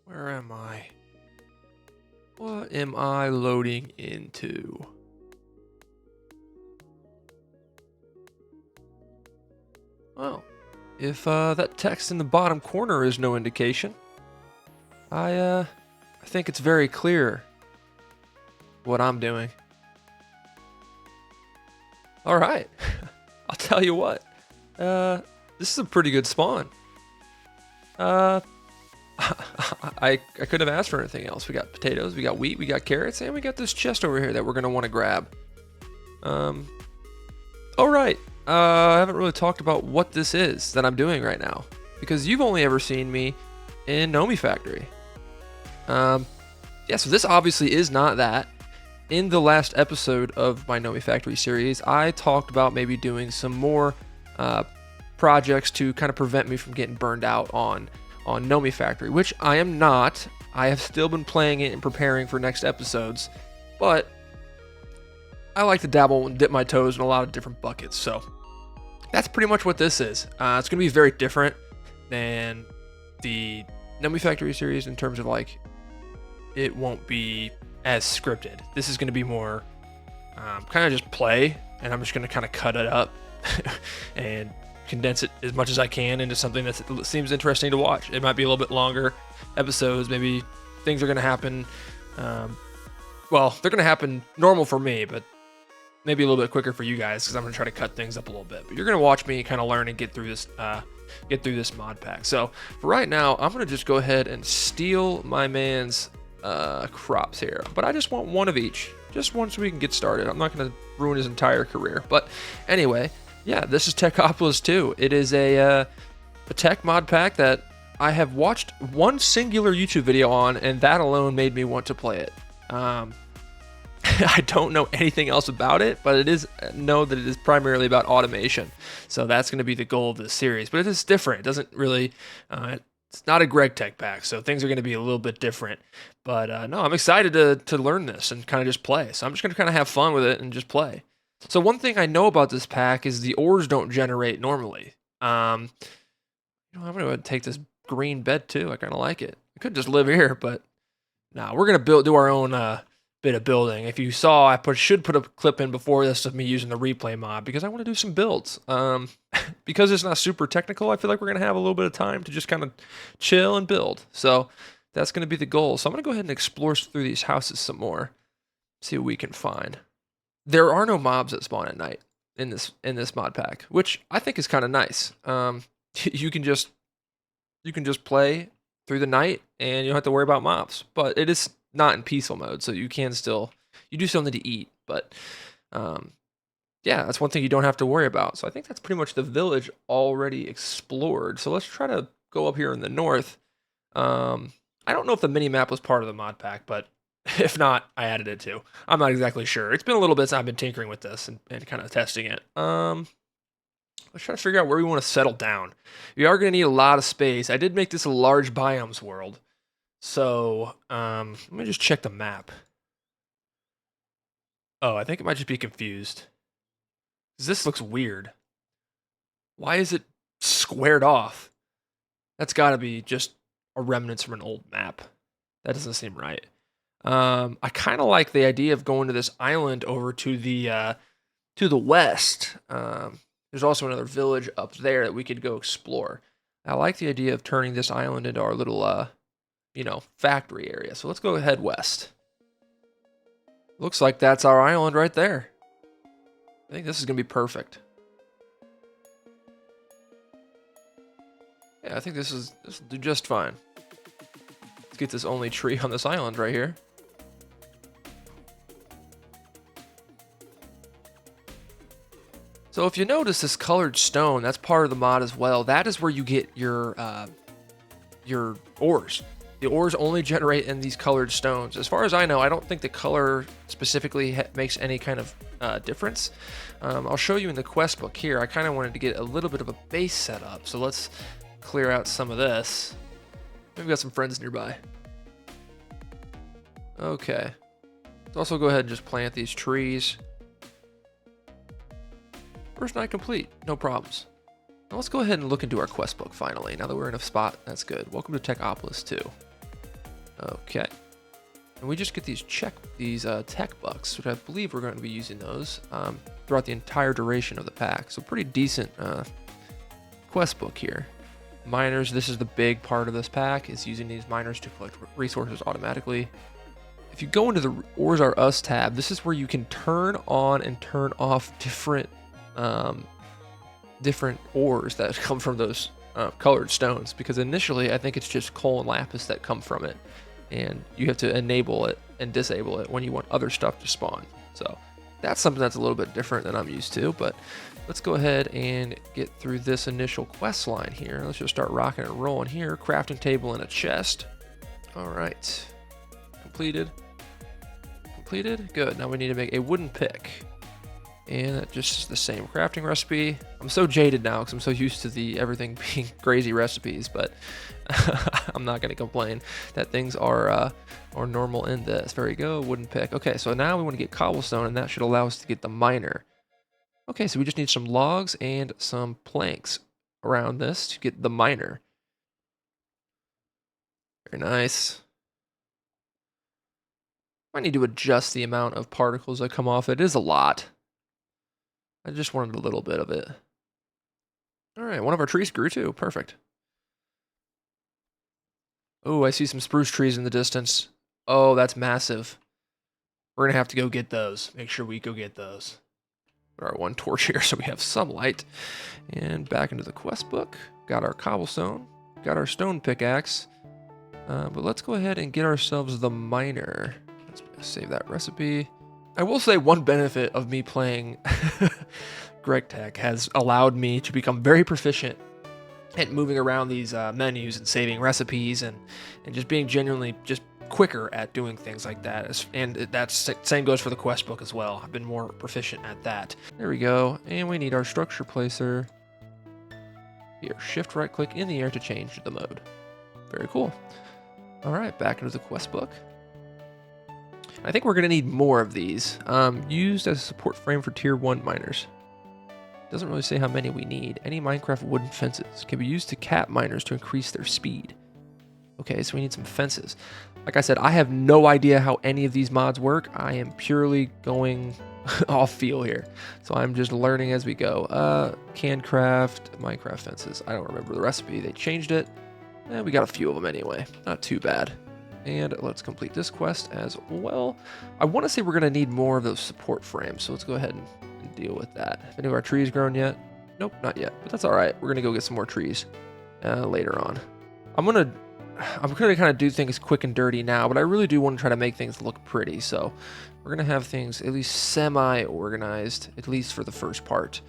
Where am I? What am I loading into? Well, if that text in the bottom corner is no indication, I think it's very clear what I'm doing. All right, I'll tell you what. This is a pretty good spawn. I couldn't have asked for anything else. We got potatoes, we got wheat, we got carrots, and we got this chest over here that we're gonna want to grab. All right. I haven't really talked about what this is that I'm doing right now, because you've only ever seen me in Nomi Factory. Yeah, so this obviously is not that. In the last episode of my Nomi Factory series, I talked about maybe doing some more projects to kind of prevent me from getting burned out on Nomi Factory, which I am not. I have still been playing it and preparing for next episodes, but I like to dabble and dip my toes in a lot of different buckets, so that's pretty much what this is. It's going to be very different than the Nomi Factory series in terms of, like, it won't be as scripted. This is going to be more kind of just play, and I'm just going to kind of cut it up and condense it as much as I can into something that seems interesting to watch. It might be a little bit longer episodes. Maybe things are going to happen. Well, they're going to happen normal for me, but maybe a little bit quicker for you guys, because I'm going to try to cut things up a little bit. But you're going to watch me kind of learn and get through this mod pack. So for right now, I'm going to just go ahead and steal my man's crops here. But I just want one of each. Just one so we can get started. I'm not going to ruin his entire career. But anyway, yeah, this is Techopolis 2. It is a tech mod pack that I have watched one singular YouTube video on, and that alone made me want to play it. I don't know anything else about it, but know that it is primarily about automation. So that's going to be the goal of this series. But it is different. It doesn't really, it's not a Greg Tech pack, so things are going to be a little bit different. But no, I'm excited to learn this and kind of just play. So I'm just going to kind of have fun with it and just play. So one thing I know about this pack is the ores don't generate normally. I'm going to go ahead and take this green bed too. I kind of like it. I could just live here, but no, we're going to do our own bit of building. If you saw, I should put a clip in before this of me using the replay mod, because I want to do some builds. Because it's not super technical, I feel like we're going to have a little bit of time to just kind of chill and build. So that's going to be the goal. So I'm going to go ahead and explore through these houses some more, see what we can find. There are no mobs that spawn at night in this mod pack, which I think is kind of nice. You can just play through the night and you don't have to worry about mobs. But it is not in peaceful mode, so you do still need to eat. But yeah, that's one thing you don't have to worry about. So I think that's pretty much the village already explored. So let's try to go up here in the north. I don't know if the mini map was part of the mod pack, but if not, I added it too. I'm not exactly sure. It's been a little bit since I've been tinkering with this and kind of testing it. Let's try to figure out where we want to settle down. We are going to need a lot of space. I did make this a large biomes world. So let me just check the map. Oh, I think it might just be confused. This looks weird. Why is it squared off? That's got to be just a remnants from an old map. That doesn't seem right. I kind of like the idea of going to this island over to the west. There's also another village up there that we could go explore. I like the idea of turning this island into our little factory area. So let's go head west. Looks like that's our island right there. I think this is going to be perfect. Yeah, I think this will do just fine. Let's get this only tree on this island right here. So if you notice this colored stone, that's part of the mod as well. That is where you get your ores. The ores only generate in these colored stones. As far as I know, I don't think the color specifically makes any kind of difference. I'll show you in the quest book here. I kind of wanted to get a little bit of a base set up. So let's clear out some of this. We've got some friends nearby. Okay. Let's also go ahead and just plant these trees. First night complete. No problems. Now let's go ahead and look into our quest book finally. Now that we're in a spot, that's good. Welcome to Techopolis 2. Okay. And we just get these tech bucks, which I believe we're going to be using those throughout the entire duration of the pack. So pretty decent quest book here. Miners, this is the big part of this pack, is using these miners to collect resources automatically. If you go into the Ores Are Us tab, this is where you can turn on and turn off different ores that come from those colored stones, because initially I think it's just coal and lapis that come from it, and you have to enable it and disable it when you want other stuff to spawn. So that's something that's a little bit different than I'm used to, but let's go ahead and get through this initial quest line here. Let's just start rocking and rolling here. Crafting table and a chest. All right, completed. Good. Now we need to make a wooden pick, and that just is the same crafting recipe. I'm so jaded now because I'm so used to everything being crazy recipes, but I'm not going to complain that things are normal in this. There you go, wooden pick. Okay, so now we want to get cobblestone, and that should allow us to get the miner. Okay, so we just need some logs and some planks around this to get the miner. Very nice. I need to adjust the amount of particles that come off. It is a lot. I just wanted a little bit of it. All right, one of our trees grew too. Perfect. Oh, I see some spruce trees in the distance. Oh, that's massive. We're gonna have to go get those. Make sure we go get those. Put our one torch here so we have some light. And back into the quest book. Got our cobblestone. Got our stone pickaxe. But let's go ahead and get ourselves the miner. Let's save that recipe. I will say one benefit of me playing Greg Tech has allowed me to become very proficient at moving around these menus and saving recipes and just being genuinely just quicker at doing things like that. And that's same goes for the quest book as well. I've been more proficient at that. There we go. And we need our structure placer. Here, shift right click in the air to change the mode. Very cool. All right, back into the quest book. I think we're going to need more of these. Used as a support frame for tier 1 miners. Doesn't really say how many we need. Any Minecraft wooden fences can be used to cap miners to increase their speed. Okay, so we need some fences. Like I said, I have no idea how any of these mods work. I am purely going off feel here. So I'm just learning as we go. Can craft Minecraft fences. I don't remember the recipe. They changed it. We got a few of them anyway. Not too bad. And let's complete this quest as well. I want to say we're going to need more of those support frames, so let's go ahead and deal with that. Have any of our trees grown yet? Nope, not yet, but that's all right. We're going to go get some more trees later on. I'm going to kind of do things quick and dirty now, but I really do want to try to make things look pretty, so we're going to have things at least semi-organized, at least for the first part.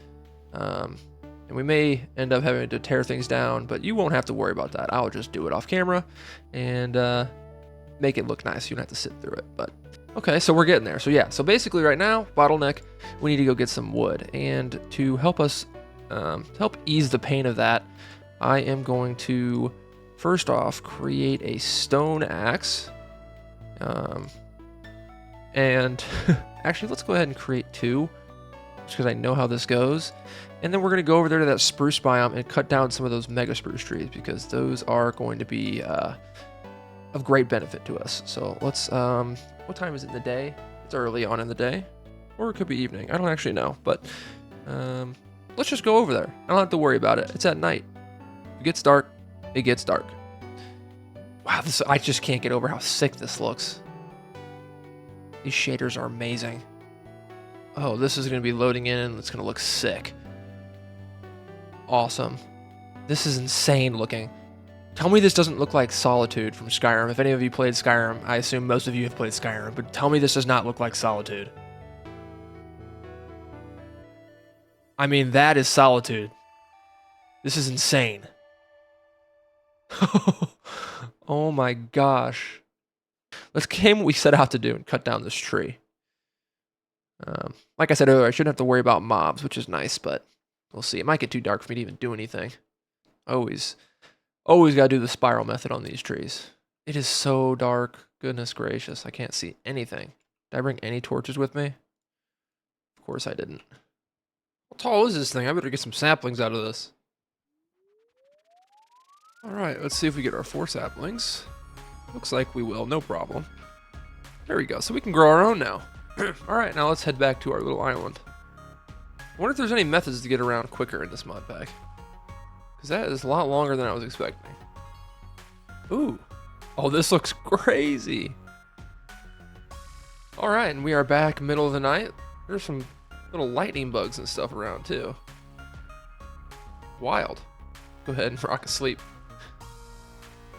And we may end up having to tear things down, but you won't have to worry about that. I'll just do it off camera and make it look nice. You don't have to sit through it, but okay, so we're getting there. So yeah, so basically right now, bottleneck, we need to go get some wood, and to help us help ease the pain of that, I am going to first off create a stone axe, and actually let's go ahead and create 2 just because I know how this goes. And then we're going to go over there to that spruce biome and cut down some of those mega spruce trees, because those are going to be of great benefit to us. So let's, what time is it in the day? It's early on in the day, or it could be evening. I don't actually know, but let's just go over there. I don't have to worry about it. It's at night. If it gets dark, it gets dark. Wow, I just can't get over how sick this looks. These shaders are amazing. Oh, this is going to be loading in, and it's going to look sick. Awesome. This is insane looking. Tell me this doesn't look like Solitude from Skyrim. If any of you played Skyrim, I assume most of you have played Skyrim, but tell me this does not look like Solitude. I mean, that is Solitude. This is insane. Oh my gosh. Let's game what we set out to do and cut down this tree. Like I said earlier, I shouldn't have to worry about mobs, which is nice, but we'll see. It might get too dark for me to even do anything. Always gotta do the spiral method on these trees. It is so dark. Goodness gracious, I can't see anything. Did I bring any torches with me? Of course I didn't. How tall is this thing? I better get some saplings out of this. Alright, let's see if we get our 4 saplings. Looks like we will, no problem. There we go, so we can grow our own now. Alright, now let's head back to our little island. I wonder if there's any methods to get around quicker in this mod pack. Because that is a lot longer than I was expecting. Ooh. Oh, this looks crazy. Alright, and we are back middle of the night. There's some little lightning bugs and stuff around too. Wild. Go ahead and rock asleep.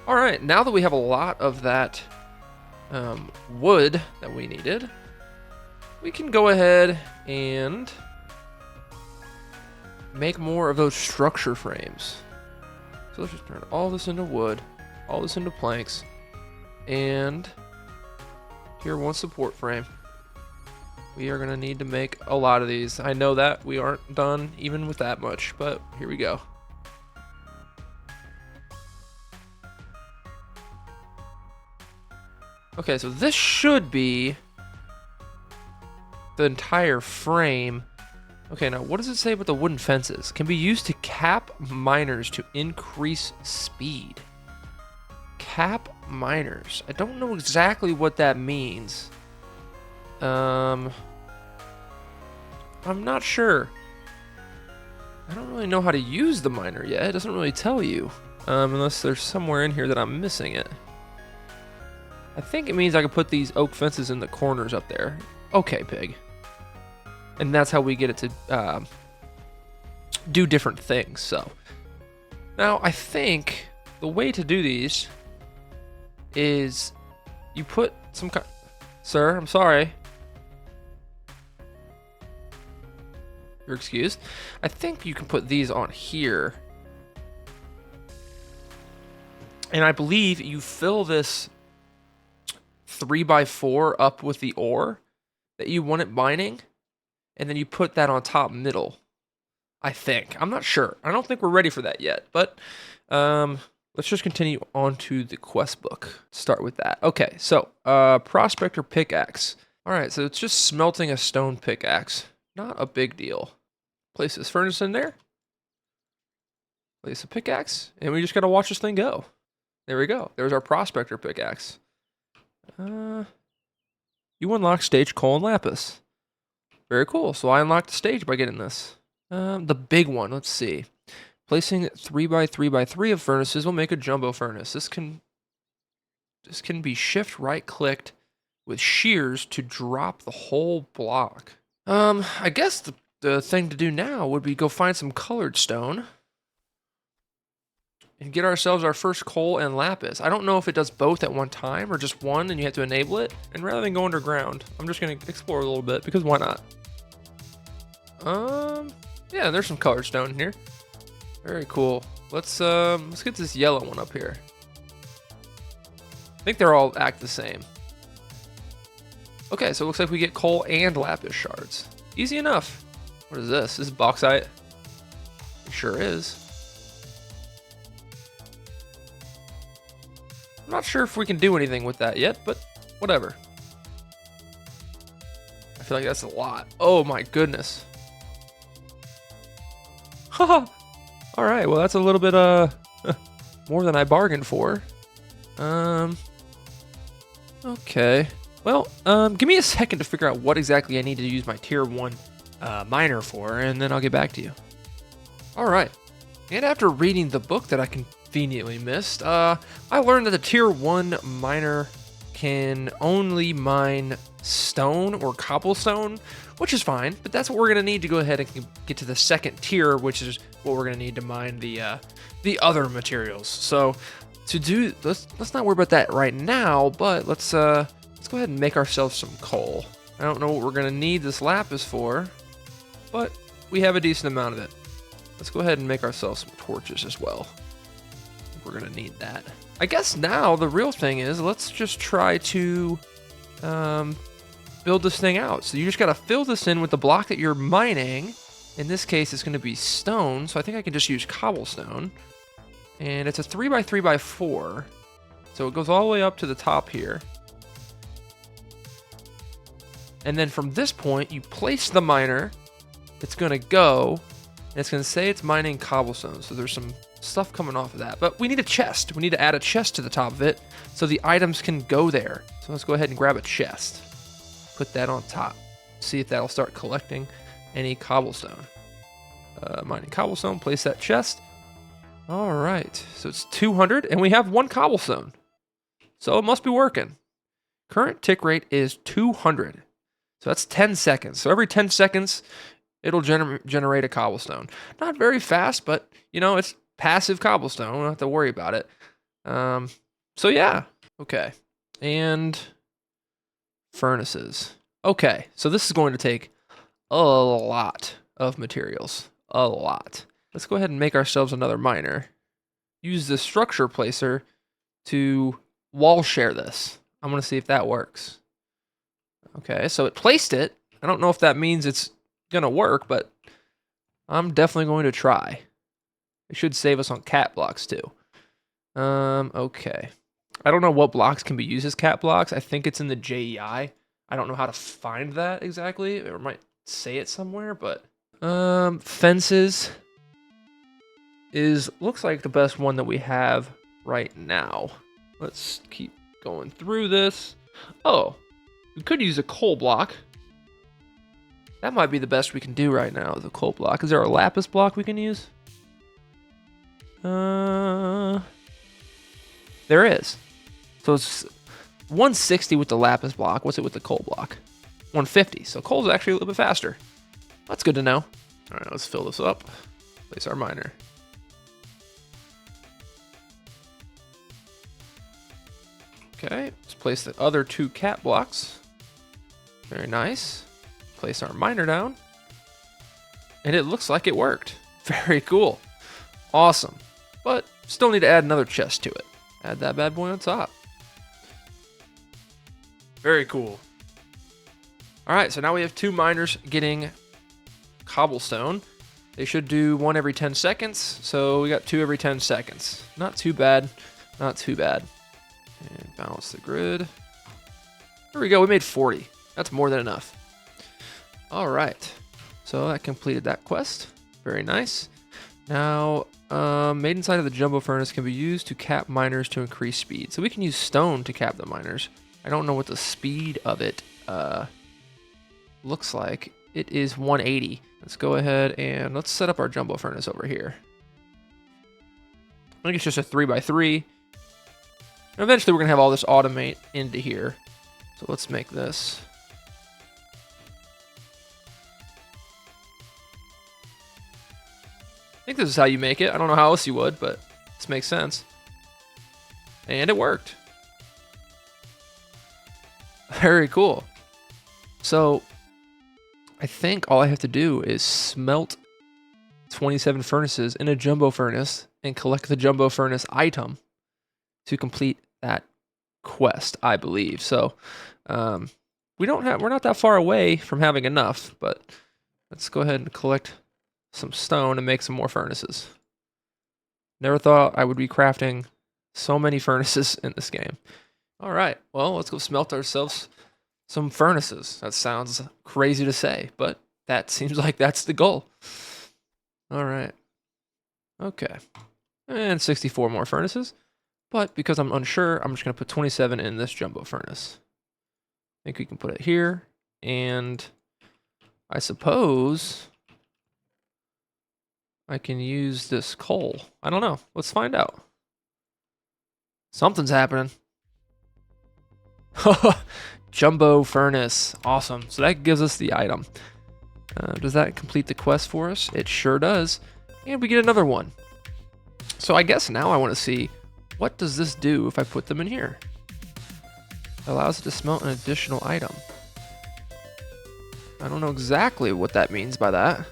Alright, now that we have a lot of that wood that we needed, we can go ahead and make more of those structure frames. So let's just turn all this into wood, all this into planks, and here, one support frame. We are going to need to make a lot of these. I know that we aren't done even with that much, but here we go. Okay, so this should be the entire frame. Okay, now what does it say about the wooden fences? Can be used to cap miners to increase speed. Cap miners. I don't know exactly what that means. I'm not sure. I don't really know how to use the miner yet. It doesn't really tell you. Unless there's somewhere in here that I'm missing it. I think it means I can put these oak fences in the corners up there. Okay, pig. And that's how we get it to do different things. So now I think the way to do these is you put some kind. Sir, I'm sorry. You're excused. I think you can put these on here. And I believe you fill this 3x4 up with the ore that you want it mining, and then you put that on top middle. I think. I'm not sure. I don't think we're ready for that yet, but let's just continue on to the quest book. Start with that. Okay, so prospector pickaxe. All right, so it's just smelting a stone pickaxe. Not a big deal. Place this furnace in there. Place a pickaxe, and we just gotta watch this thing go. There we go. There's our prospector pickaxe. You unlock stage coal and lapis. Very cool. So I unlocked the stage by getting this. The big one. Let's see. Placing 3x3x3 of furnaces will make a jumbo furnace. This can be shift right clicked with shears to drop the whole block. I guess the thing to do now would be go find some colored stone and get ourselves our first coal and lapis. I don't know if it does both at one time or just one and you have to enable it. And rather than go underground, I'm just going to explore a little bit because why not? Yeah, there's some colored stone in here. Very cool. Let's get this yellow one up here. I think they're all act the same. Okay, so it looks like we get coal and lapis shards. Easy enough. What is this? This is bauxite. It sure is. I'm not sure if we can do anything with that yet, but whatever. I feel like that's a lot. Oh my goodness. Haha. All right, well that's a little bit more than I bargained for. Okay. Well, give me a second to figure out what exactly I need to use my tier 1 miner for, and then I'll get back to you. All right. And after reading the book that I conveniently missed, I learned that the tier 1 miner can only mine stone or cobblestone, which is fine, but that's what we're going to need to go ahead and get to the second tier, which is what we're going to need to mine the other materials. So to do, let's not worry about that right now, but let's go ahead and make ourselves some coal. I don't know what we're going to need this lapis for, but we have a decent amount of it. Let's go ahead and make ourselves some torches as well. We're going to need that. I guess now the real thing is let's just try to build this thing out. So you just got to fill this in with the block that you're mining. In this case, it's going to be stone, so I think I can just use cobblestone. And it's a 3x3x4, so it goes all the way up to the top here. And then from this point, you place the miner. It's going to go, and it's going to say it's mining cobblestone. So there's some stuff coming off of that. But we need a chest. We need to add a chest to the top of it so the items can go there. So let's go ahead and grab a chest. Put that on top. See if that'll start collecting any cobblestone. Mining cobblestone, place that chest. All right, so it's 200 and we have 1 cobblestone. So it must be working. Current tick rate is 200. So that's 10 seconds. So every 10 seconds, it'll generate a cobblestone. Not very fast, but you know, it's passive cobblestone. We don't have to worry about it. So yeah, okay. And furnaces. Okay, so this is going to take a lot of materials. A lot. Let's go ahead and make ourselves another miner. Use the structure placer to wall share this. I'm going to see if that works. Okay, so it placed it. I don't know if that means it's going to work, but I'm definitely going to try. It should save us on cat blocks too. Okay. I don't know what blocks can be used as cat blocks. I think it's in the JEI. I don't know how to find that exactly. It might say it somewhere, but fences looks like the best one that we have right now. Let's keep going through this. Oh, we could use a coal block. That might be the best we can do right now, is a coal block. Is there a lapis block we can use? There is. So it's 160 with the lapis block. What's it with the coal block? 150. So coal's actually a little bit faster. That's good to know. All right, let's fill this up. Place our miner. Okay, let's place the other 2 cat blocks. Very nice. Place our miner down. And it looks like it worked. Very cool. Awesome. But still need to add another chest to it. Add that bad boy on top. Very cool. All right, so now we have 2 miners getting cobblestone. They should do 1 every 10 seconds. So we got 2 every 10 seconds. Not too bad. Not too bad. And balance the grid. There we go. We made 40. That's more than enough. All right. So that completed that quest. Very nice. Now, made inside of the jumbo furnace can be used to cap miners to increase speed. So we can use stone to cap the miners. I don't know what the speed of it looks like. It is 180. Let's go ahead and let's set up our jumbo furnace over here. I think it's just a 3x3. And eventually we're going to have all this automate into here. So let's make this. I think this is how you make it. I don't know how else you would, but this makes sense. And it worked. Very cool. So I think all I have to do is smelt 27 furnaces in a jumbo furnace and collect the jumbo furnace item to complete that quest, I believe. So we're not that far away from having enough, but let's go ahead and collect some stone and make some more furnaces. Never thought I would be crafting so many furnaces in this game. All right, well, let's go smelt ourselves some furnaces. That sounds crazy to say, but that seems like that's the goal. All right. Okay. And 64 more furnaces. But because I'm unsure, I'm just going to put 27 in this jumbo furnace. I think we can put it here. And I suppose I can use this coal. I don't know. Let's find out. Something's happening. Jumbo furnace. Awesome. So that gives us the item. Does that complete the quest for us? It sure does. And we get another one. So I guess now I want to see, what does this do if I put them in here? It allows it to smelt an additional item. I don't know exactly what that means by that.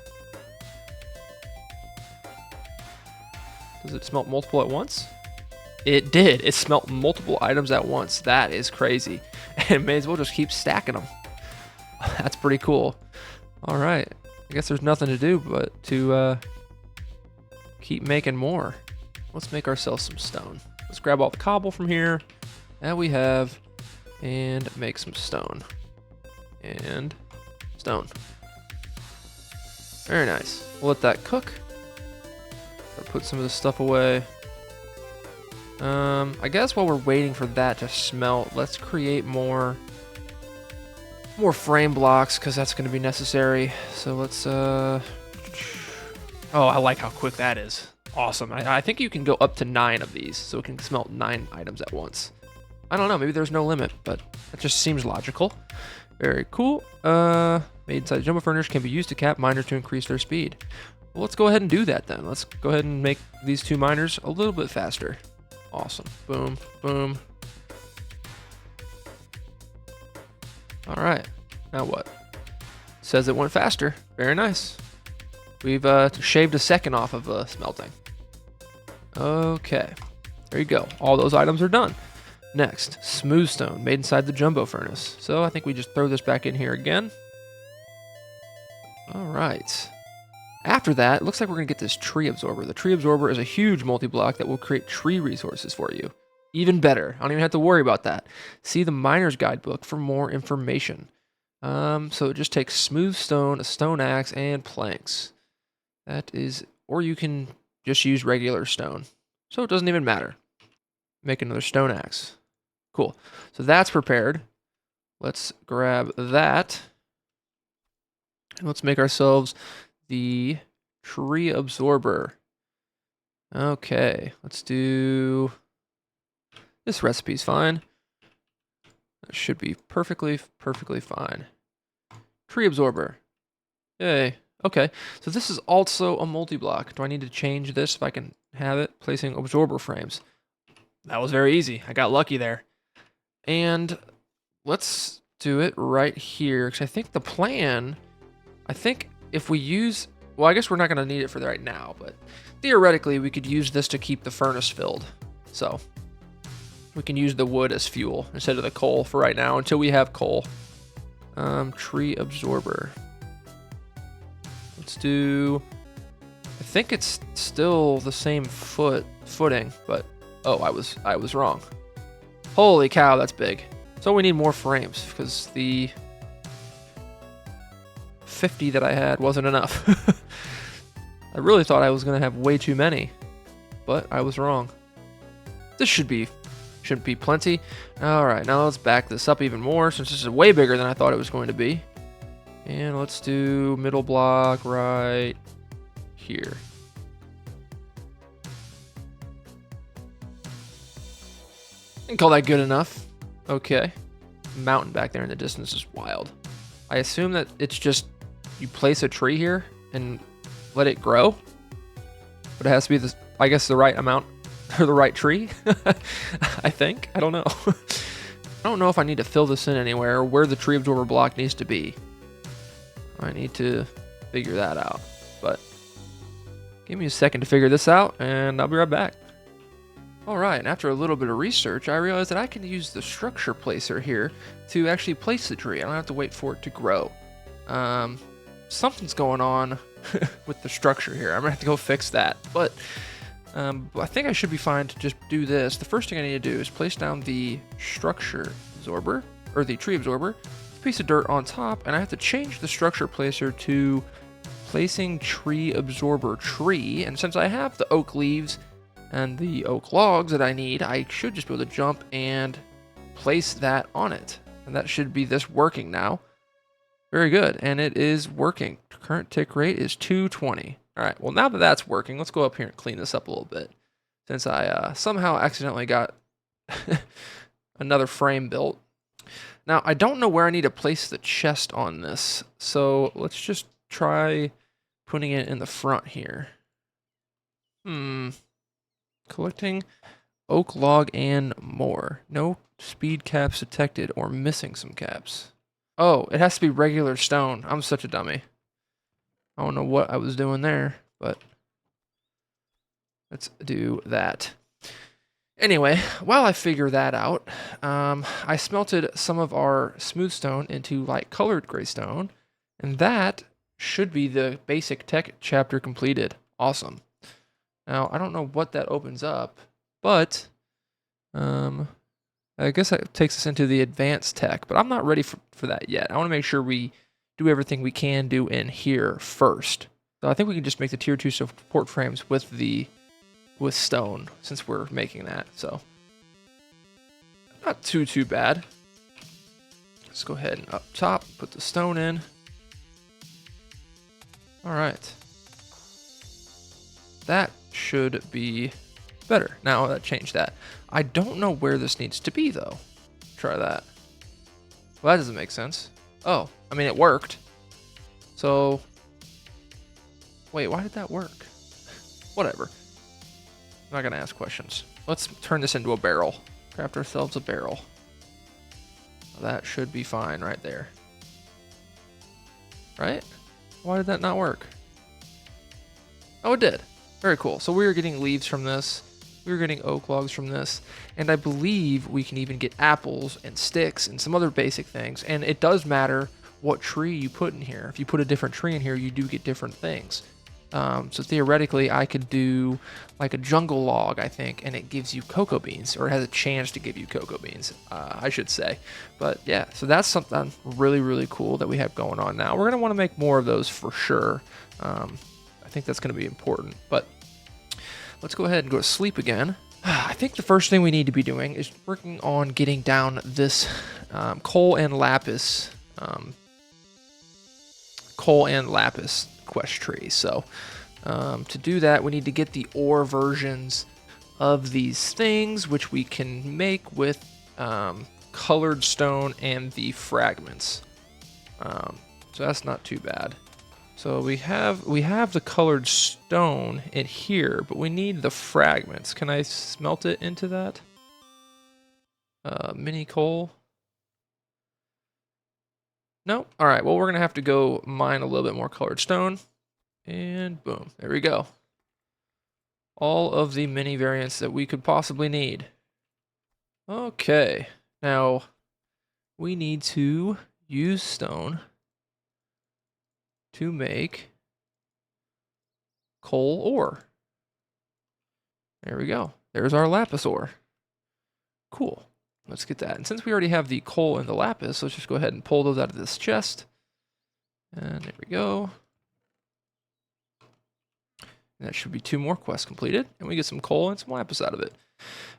Does it smelt multiple at once? It did. It smelt multiple items at once. That is crazy. And may as well just keep stacking them. That's pretty cool. All right. I guess there's nothing to do but to keep making more. Let's make ourselves some stone. Let's grab all the cobble from here that we have and make some stone. And stone. Very nice. We'll let that cook. I'll put some of this stuff away. I guess while we're waiting for that to smelt, let's create more frame blocks, because that's going to be necessary. So let's, oh, I like how quick that is. Awesome. I think you can go up to 9 of these, so it can smelt 9 items at once. I don't know, maybe there's no limit, but that just seems logical. Very cool. Made inside the jumbo furnace can be used to cap miners to increase their speed. Well, let's go ahead and do that then. Let's go ahead and make these 2 miners a little bit faster. Awesome. Boom, boom. All right. Now what? Says it went faster. Very nice. We've shaved a second off of smelting. Okay. There you go. All those items are done. Next, smooth stone made inside the jumbo furnace. So I think we just throw this back in here again. All right. After that, it looks like we're going to get this tree absorber. The tree absorber is a huge multi-block that will create tree resources for you. Even better. I don't even have to worry about that. See the miner's guidebook for more information. So it just takes smooth stone, a stone axe, and planks. That is, or you can just use regular stone. So it doesn't even matter. Make another stone axe. Cool. So that's prepared. Let's grab that. And let's make ourselves the tree absorber. Okay, let's do this. Recipe's fine. That should be perfectly fine. Tree absorber. Yay. Okay, so this is also a multi-block. Do I need to change this if I can have it? Placing absorber frames. That was very easy. I got lucky there. And let's do it right here, because I think the plan, if we use, well, I guess we're not going to need it for right now, but theoretically we could use this to keep the furnace filled. So we can use the wood as fuel instead of the coal for right now until we have coal. Tree absorber. Let's do, I think it's still the same footing, but oh, I was wrong. Holy cow, that's big. So we need more frames because the 50 that I had wasn't enough. I really thought I was going to have way too many, but I was wrong. This shouldn't be plenty. All right, now let's back this up even more since this is way bigger than I thought it was going to be. And let's do middle block right here. And call that good enough. Okay. Mountain back there in the distance is wild. I assume that it's just you place a tree here and let it grow. But it has to be this, I guess, the right amount or the right tree. I think. I don't know. I don't know if I need to fill this in anywhere or where the tree absorber block needs to be. I need to figure that out. But give me a second to figure this out and I'll be right back. Alright, and after a little bit of research, I realized that I can use the structure placer here to actually place the tree. I don't have to wait for it to grow. Something's going on with the structure here. I'm going to have to go fix that. But I think I should be fine to just do this. The first thing I need to do is place down the structure absorber, or the tree absorber, piece of dirt on top, and I have to change the structure placer to placing tree absorber tree. And since I have the oak leaves and the oak logs that I need, I should just be able to jump and place that on it. And that should be this working now. Very good, and it is working. Current tick rate is 220. All right, well, now that that's working, let's go up here and clean this up a little bit. Since I somehow accidentally got another frame built. Now, I don't know where I need to place the chest on this, so let's just try putting it in the front here. Collecting oak log and more. No speed caps detected or missing some caps. Oh, it has to be regular stone. I'm such a dummy. I don't know what I was doing there, but let's do that. Anyway, while I figure that out, I smelted some of our smooth stone into light colored gray stone, and that should be the basic tech chapter completed. Awesome. Now, I don't know what that opens up, but I guess that takes us into the advanced tech, but I'm not ready for that yet. I want to make sure we do everything we can do in here first. So I think we can just make the tier 2 support frames with stone, since we're making that. So not too bad. Let's go ahead and up top, put the stone in. All right. That should be better. Now that changed that. I don't know where this needs to be though. Try that. Well, that doesn't make sense. Oh, I mean, it worked. So, wait, why did that work? Whatever. I'm not gonna ask questions. Let's turn this into a barrel. Craft ourselves a barrel. That should be fine right there. Right? Why did that not work? Oh, it did. Very cool. So we are getting leaves from this. We are getting oak logs from this. And I believe we can even get apples and sticks and some other basic things. And it does matter what tree you put in here. If you put a different tree in here, you do get different things. So theoretically, I could do like a jungle log, I think, and it gives you cocoa beans, or it has a chance to give you cocoa beans, I should say. But yeah, so that's something really cool that we have going on now. We're going to want to make more of those for sure. I think that's going to be important. But let's go ahead and go to sleep again. I think the first thing we need to be doing is working on getting down this coal and lapis quest tree. So to do that, we need to get the ore versions of these things, which we can make with colored stone and the fragments. So that's not too bad. So we have the colored stone in here, but we need the fragments. Can I smelt it into that? Mini coal. No? All right, well, we're going to have to go mine a little bit more colored stone. And boom, there we go. All of the mini variants that we could possibly need. Okay, now we need to use stone to make coal ore. There we go. There's our lapis ore. Cool. Let's get that. And since we already have the coal and the lapis, let's just go ahead and pull those out of this chest. And there we go. And that should be 2 more quests completed. And we get some coal and some lapis out of it.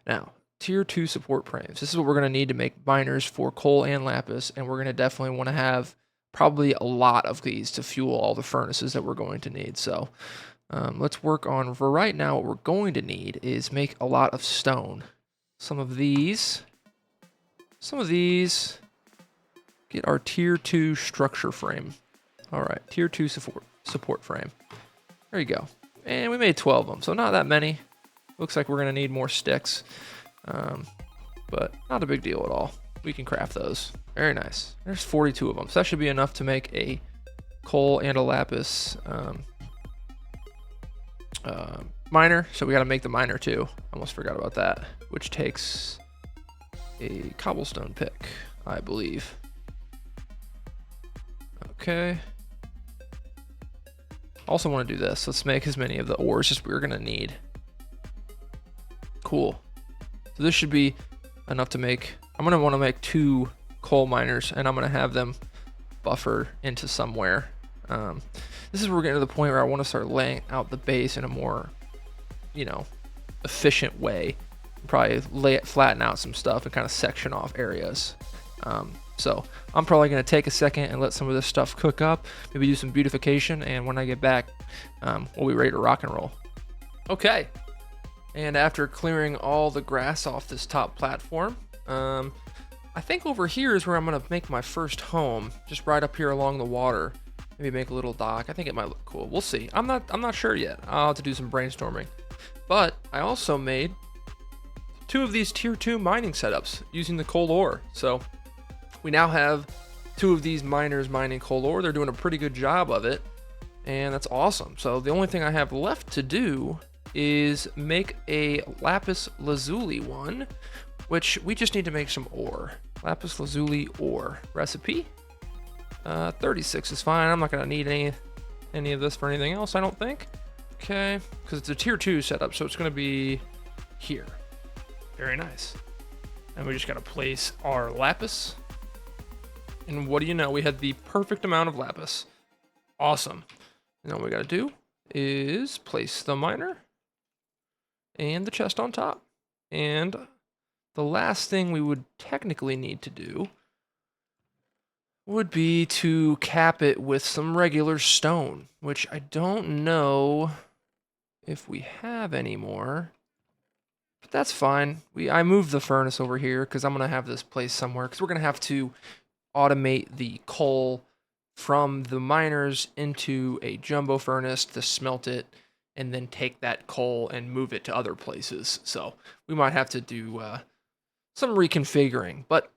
Now, tier 2 support frames. This is what we're going to need to make miners for coal and lapis. And we're going to definitely want to have probably a lot of these to fuel all the furnaces that we're going to need. So let's work on, for right now, what we're going to need is make a lot of stone. Some of these. Get our tier 2 structure frame. All right, tier 2 support frame. There you go. And we made 12 of them, so not that many. Looks like we're going to need more sticks, but not a big deal at all. We can craft those. Very nice. There's 42 of them, so that should be enough to make a coal and a lapis miner. So we got to make the miner too. Almost forgot about that, which takes a cobblestone pick, I believe. Okay. Also want to do this. Let's make as many of the ores as we're going to need. Cool. So this should be enough to make... I'm going to want to make 2 coal miners, and I'm going to have them buffered into somewhere. This is where we're getting to the point where I want to start laying out the base in a more, efficient way. Probably flatten out some stuff and kind of section off areas. So I'm probably going to take a second and let some of this stuff cook up, maybe do some beautification, and when I get back, we'll be ready to rock and roll. Okay, and after clearing all the grass off this top platform, I think over here is where I'm going to make my first home, just right up here along the water. Maybe make a little dock. I think it might look cool. We'll see. I'm not sure yet. I'll have to do some brainstorming. But I also made 2 of these tier 2 mining setups using the coal ore. So we now have 2 of these miners mining coal ore. They're doing a pretty good job of it, and that's awesome. So the only thing I have left to do is make a lapis lazuli one, which we just need to make some ore. Lapis lazuli ore recipe. 36 is fine. I'm not gonna need any of this for anything else, I don't think. Okay, because it's a tier 2 setup, so it's gonna be here. Very nice. And we just gotta place our lapis. And what do you know? We had the perfect amount of lapis. Awesome. And all we gotta do is place the miner and the chest on top. And the last thing we would technically need to do would be to cap it with some regular stone, which I don't know if we have anymore. But that's fine. I moved the furnace over here because I'm going to have this place somewhere, because we're going to have to automate the coal from the miners into a jumbo furnace to smelt it, and then take that coal and move it to other places. So we might have to do some reconfiguring. But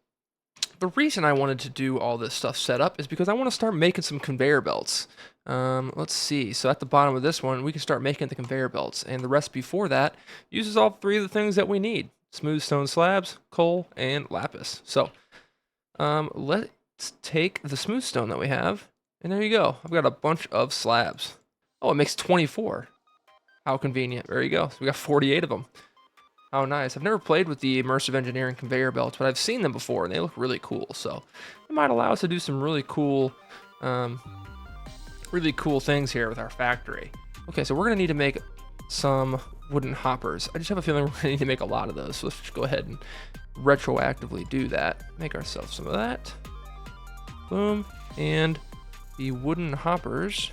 the reason I wanted to do all this stuff set up is because I want to start making some conveyor belts. Let's see. So at the bottom of this one, we can start making the conveyor belts. And the recipe for that uses all three of the things that we need: smooth stone slabs, coal, and lapis. So let's take the smooth stone that we have, and there you go. I've got a bunch of slabs. Oh, it makes 24. How convenient. There you go. So we got 48 of them. How nice. I've never played with the immersive engineering conveyor belts, but I've seen them before, and they look really cool. So it might allow us to do some really cool things here with our factory. Okay, so we're going to need to make some wooden hoppers. I just have a feeling we're going to need to make a lot of those. So let's just go ahead and retroactively do that. Make ourselves some of that. Boom. And the wooden hoppers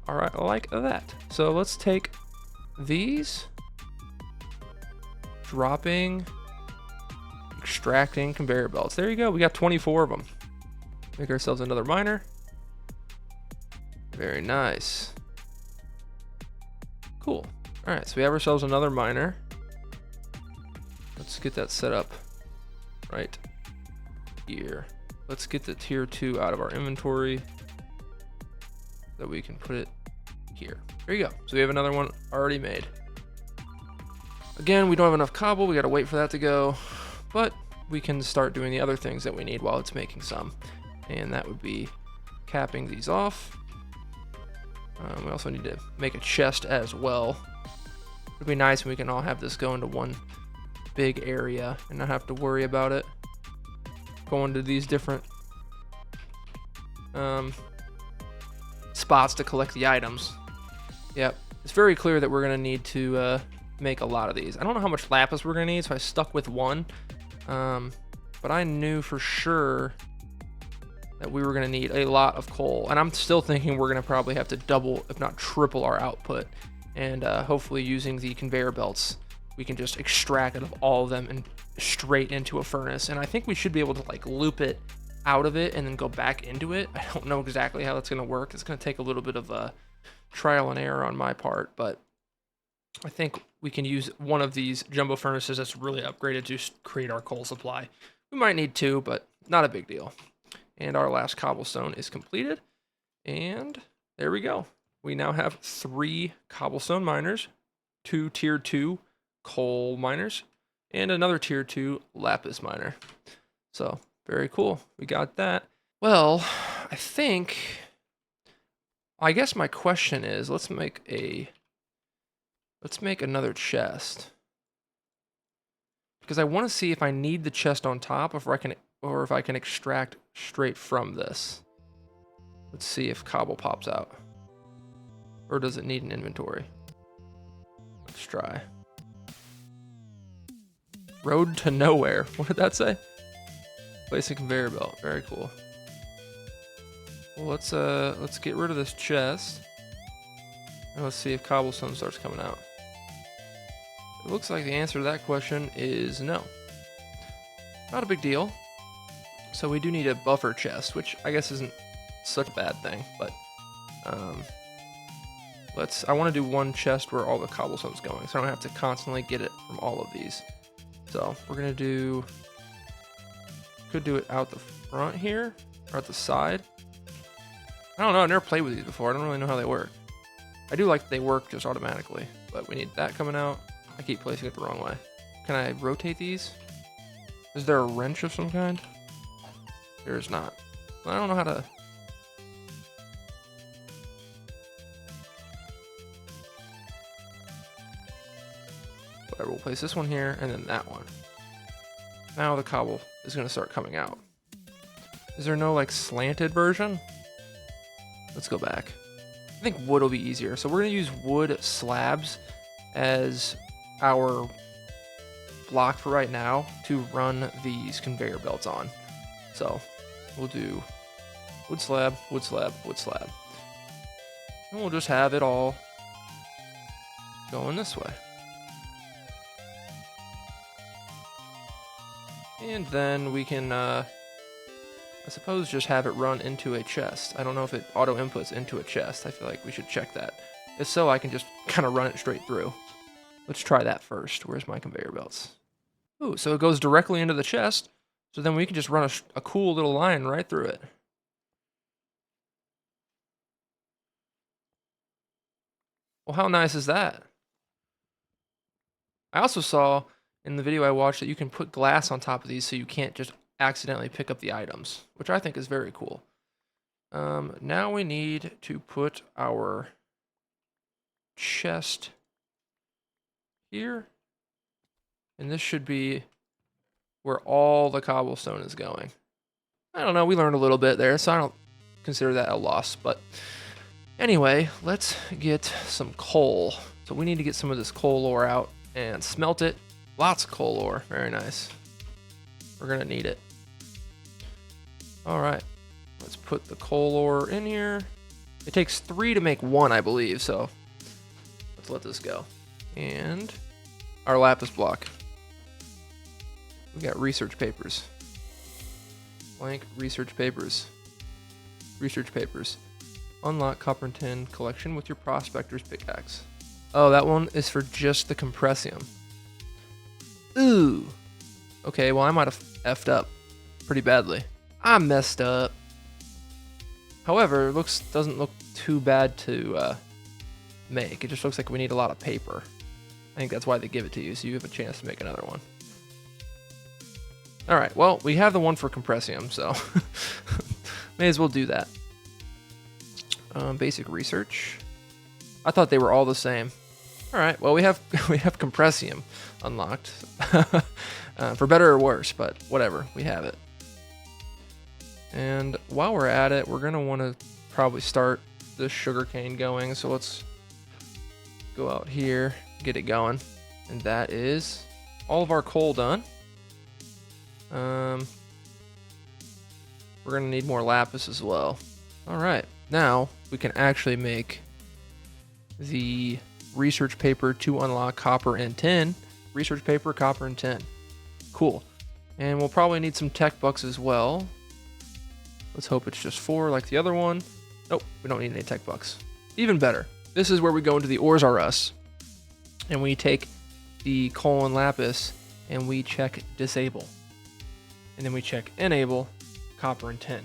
are right like that. So let's take these, dropping, extracting conveyor belts. There you go. We got 24 of them. Make ourselves another miner. Very nice. Cool. All right, so we have ourselves another miner. Let's get that set up right here. Let's get the tier 2 out of our inventory so that we can put it here. There you go. So we have another one already made. Again, we don't have enough cobble. We got to wait for that to go, but we can start doing the other things that we need while it's making some. And that would be capping these off. We also need to make a chest as well. It'd be nice when we can all have this go into one big area and not have to worry about it going to these different spots to collect the items. Yep, it's very clear that we're gonna need to make a lot of these. I don't know how much lapis we're gonna need, so I stuck with one. But I knew for sure that we were gonna need a lot of coal, and I'm still thinking we're gonna probably have to double, if not triple, our output. And hopefully, using the conveyor belts, we can just extract it of all of them and straight into a furnace. And I think we should be able to like loop it out of it and then go back into it. I don't know exactly how that's gonna work. It's gonna take a little bit of a trial and error on my part, but I think we can use one of these jumbo furnaces that's really upgraded to create our coal supply. We might need two, but not a big deal. And our last cobblestone is completed, and there we go. We now have 3 cobblestone miners, 2 tier 2 coal miners, and another tier 2 lapis miner. So very cool. We got that. Well, I guess my question is, let's make another chest, because I want to see if I need the chest on top, or if I can extract straight from this. Let's see if cobble pops out, or does it need an inventory? Let's try. Road to nowhere. What did that say? Place a conveyor belt. Very cool. Well, let's get rid of this chest, and let's see if cobblestone starts coming out. It looks like the answer to that question is no. Not a big deal. So we do need a buffer chest, which I guess isn't such a bad thing, but I want to do one chest where all the cobblestone's going, so I don't have to constantly get it from all of these. So we're gonna could do it out the front here, or at the side. I don't know, I've never played with these before. I don't really know how they work. I do like that they work just automatically, but we need that coming out. I keep placing it the wrong way. Can I rotate these? Is there a wrench of some kind? There is not. I don't know how to... Whatever, we'll place this one here, and then that one. Now the cobble is going to start coming out. Is there no, like, slanted version? let's go back. I think wood will be easier. So we're going to use wood slabs as our block for right now to run these conveyor belts on. So we'll do wood slab, wood slab, wood slab. And we'll just have it all going this way. And then we can, I suppose, just have it run into a chest. I don't know if it auto inputs into a chest. I feel like we should check that. If so, I can just kind of run it straight through. Let's try that first. Where's my conveyor belts? Ooh, so it goes directly into the chest. So then we can just run a cool little line right through it. Well, how nice is that? I also saw in the video I watched that you can put glass on top of these so you can't just accidentally pick up the items, which I think is very cool. Now we need to put our chest here, and this should be where all the cobblestone is going. I don't know, we learned a little bit there, so I don't consider that a loss, but anyway, let's get some coal. So we need to get some of this coal ore out and smelt it. Lots of coal ore, very nice. We're gonna need it. All right, let's put the coal ore in here. It takes 3 to make 1, I believe, so let's let this go. And our lapis block. We got research papers. Blank research papers. Research papers. Unlock copper and tin collection with your prospector's pickaxe. Oh, that one is for just the compressium. Ooh. Okay, well, I might have effed up pretty badly. I messed up. However, it doesn't look too bad to make. It just looks like we need a lot of paper. I think that's why they give it to you, so you have a chance to make another one. All right, well, we have the one for compressium, so may as well do that. Basic research. I thought they were all the same. All right, well, we have compressium unlocked. For better or worse, but whatever, we have it. And while we're at it, we're gonna want to probably start the sugarcane going. So let's go out here, get it going, and that is all of our coal done. We're gonna need more lapis as well. All right, now we can actually make the research paper to unlock copper and tin. Research paper, copper, and tin. Cool. And we'll probably need some tech bucks as well. Let's hope it's just 4 like the other one. Nope, we don't need any tech bucks. Even better. This is where we go into the Ores Are Us. And we take the coal and lapis and we check disable. And then we check enable copper and tin.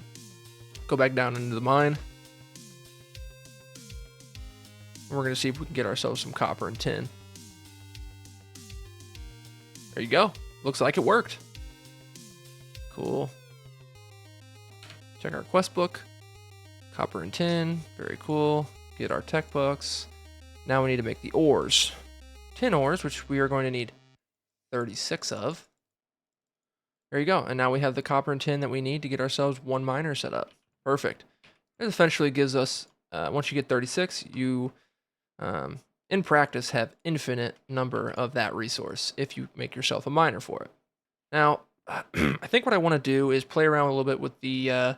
Go back down into the mine. And we're going to see if we can get ourselves some copper and tin. There you go. Looks like it worked. Cool. Check our quest book. Copper and tin. Very cool. Get our tech bucks. Now we need to make the ores. Tin ores, which we are going to need 36 of. There you go. And now we have the copper and tin that we need to get ourselves 1 miner set up. Perfect. It essentially gives us, once you get 36, you, in practice, have infinite number of that resource if you make yourself a miner for it. Now, I think what I want to do is play around a little bit with the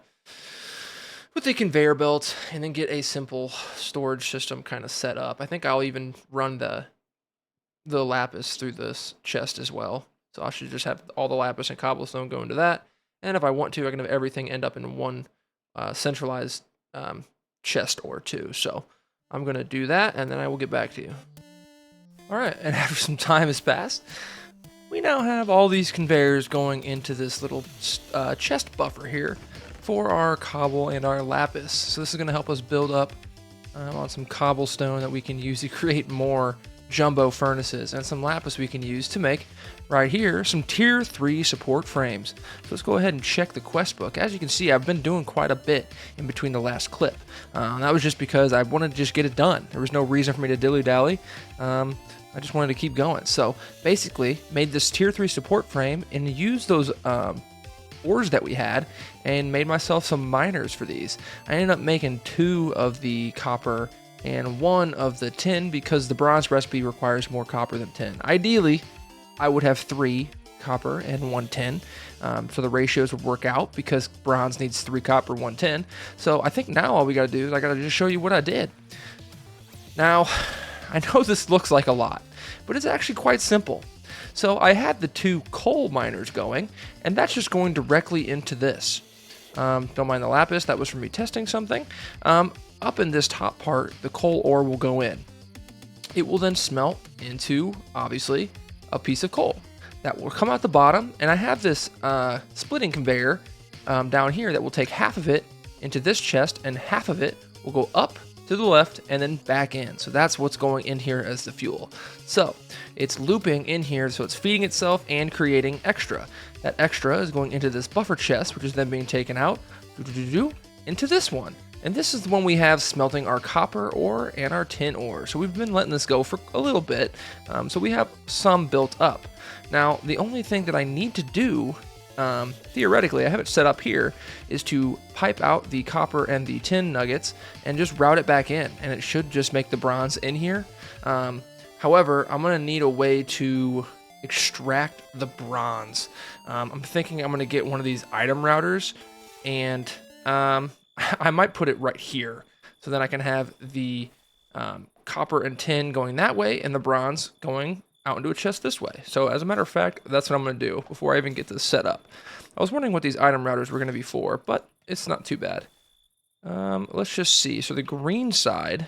conveyor belt and then get a simple storage system kind of set up. I think I'll even run the lapis through this chest as well. So I should just have all the lapis and cobblestone go into that. And if I want to, I can have everything end up in one centralized chest or two. So I'm going to do that, and then I will get back to you. All right, and after some time has passed, we now have all these conveyors going into this little chest buffer here for our cobble and our lapis. So this is going to help us build up on some cobblestone that we can use to create more jumbo furnaces, and some lapis we can use to make, right here, some tier 3 support frames. So let's go ahead and check the quest book. As you can see, I've been doing quite a bit in between the last clip. That was just because I wanted to just get it done. There was no reason for me to dilly-dally. I just wanted to keep going. So basically, made this tier 3 support frame and used those ores that we had and made myself some miners for these. I ended up making 2 of the copper and 1 of the tin because the bronze recipe requires more copper than tin. Ideally, I would have 3 copper and 1 tin, so the ratios would work out because bronze needs 3 copper, 1 tin. So I think now all we gotta do is I gotta just show you what I did. Now, I know this looks like a lot, but it's actually quite simple. So I had the 2 coal miners going, and that's just going directly into this. Don't mind the lapis, that was from me testing something. Up in this top part, the coal ore will go in. It will then smelt into, obviously, a piece of coal. That will come out the bottom, and I have this splitting conveyor down here that will take half of it into this chest, and half of it will go up to the left and then back in. So that's what's going in here as the fuel. So it's looping in here, so it's feeding itself and creating extra. That extra is going into this buffer chest, which is then being taken out into this one. And this is the one we have smelting our copper ore and our tin ore. So we've been letting this go for a little bit, so we have some built up. Now, the only thing that I need to do, theoretically, I have it set up here, is to pipe out the copper and the tin nuggets and just route it back in, and it should just make the bronze in here. However, I'm going to need a way to extract the bronze. I'm thinking I'm going to get one of these item routers, and I might put it right here, so then I can have the copper and tin going that way, and the bronze going out into a chest this way. So as a matter of fact, that's what I'm going to do before I even get this set up. I was wondering what these item routers were going to be for, but it's not too bad. Let's just see. So the green side,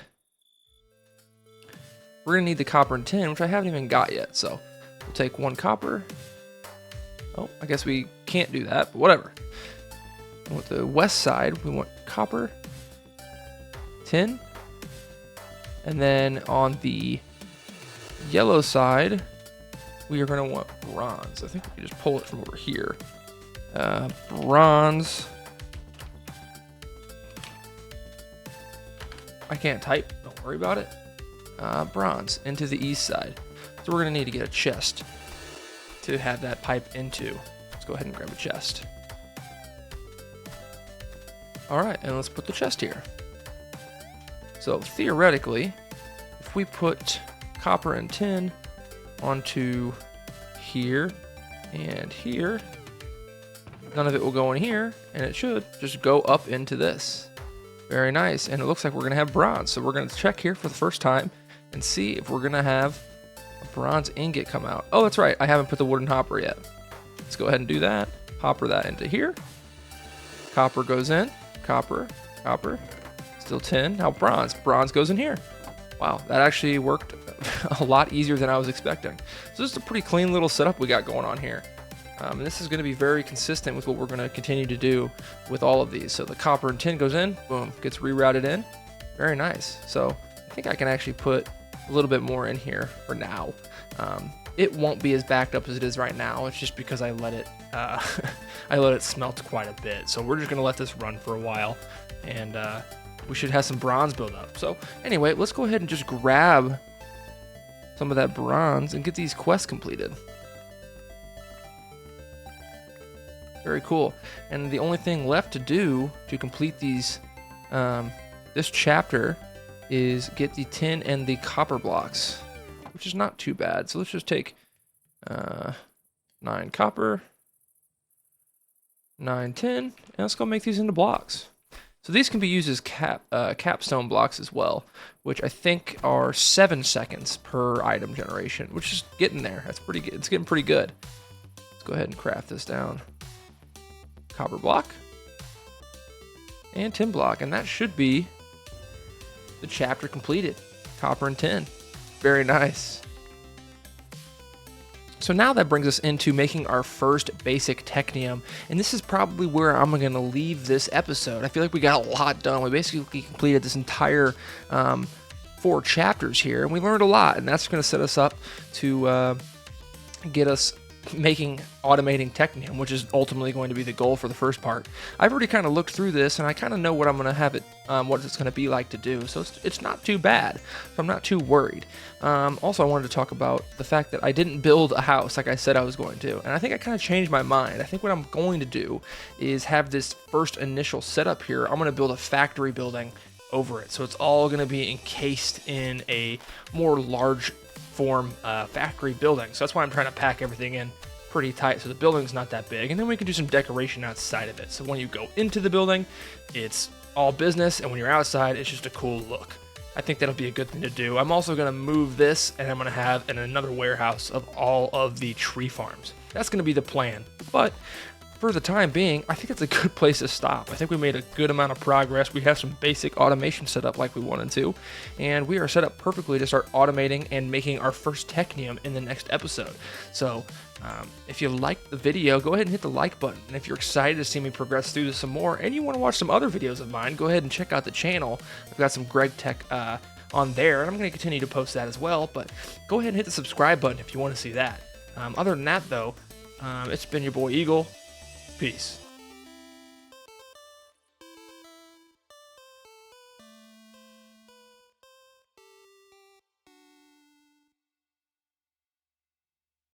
we're going to need the copper and tin, which I haven't even got yet. So we'll take 1 copper. Oh, I guess we can't do that, but whatever. With the west side, we want copper, tin, and then on the yellow side, we are going to want bronze. I think we can just pull it from over here. Bronze. I can't type, don't worry about it. Bronze into the east side. So we're going to need to get a chest to have that pipe into. Let's go ahead and grab a chest. Alright, and let's put the chest here. So theoretically, if we put copper and tin onto here and here, none of it will go in here, and it should just go up into this. Very nice, and it looks like we're going to have bronze. So we're going to check here for the first time and see if we're going to have a bronze ingot come out. Oh, that's right, I haven't put the wooden hopper yet. Let's go ahead and do that. Hopper that into here. Copper goes in. Copper, copper, still tin, now bronze. Bronze goes in here. Wow, that actually worked a lot easier than I was expecting. So this is a pretty clean little setup we got going on here. And this is going to be very consistent with what we're going to continue to do with all of these. So the copper and tin goes in, boom, gets rerouted in. Very nice. So I think I can actually put a little bit more in here for now. It won't be as backed up as it is right now. It's just because I let it I let it smelt quite a bit. So we're just gonna let this run for a while, and we should have some bronze build up. So anyway, let's go ahead and just grab some of that bronze and get these quests completed. Very cool. And the only thing left to do to complete these this chapter is get the tin and the copper blocks, which is not too bad. So let's just take 9 copper, 9 tin, and let's go make these into blocks. So these can be used as capstone blocks as well, which I think are 7 seconds per item generation, which is getting there. That's pretty good. It's getting pretty good. Let's go ahead and craft this down. Copper block and tin block, and that should be the chapter completed. Copper and tin. Very nice. So now that brings us into making our first basic technium, and this is probably where I'm going to leave this episode. I feel like we got a lot done. We basically completed this entire 4 chapters here, and we learned a lot, and that's going to set us up to get us automating Technium, which is ultimately going to be the goal for the first part. I've already kind of looked through this, and I kind of know what I'm going to have it, what it's going to be like to do, so it's not too bad. So I'm not too worried. Also, I wanted to talk about the fact that I didn't build a house like I said I was going to, and I think I kind of changed my mind. I think what I'm going to do is have this first initial setup here. I'm going to build a factory building over it, so it's all going to be encased in a more large form factory building. So that's why I'm trying to pack everything in pretty tight so the building's not that big, and then we can do some decoration outside of it. So when you go into the building, it's all business, and when you're outside, it's just a cool look. I think that'll be a good thing to do. I'm also going to move this, and I'm going to have another warehouse of all of the tree farms. That's going to be the plan. But for the time being, I think it's a good place to stop. I think we made a good amount of progress. We have some basic automation set up like we wanted to, and we are set up perfectly to start automating and making our first Technium in the next episode. So if you liked the video, go ahead and hit the like button. And if you're excited to see me progress through this some more, and you want to watch some other videos of mine, go ahead and check out the channel. I've got some Greg Tech on there, and I'm going to continue to post that as well. But go ahead and hit the subscribe button if you want to see that. Other than that, though, it's been your boy Eagle. Peace.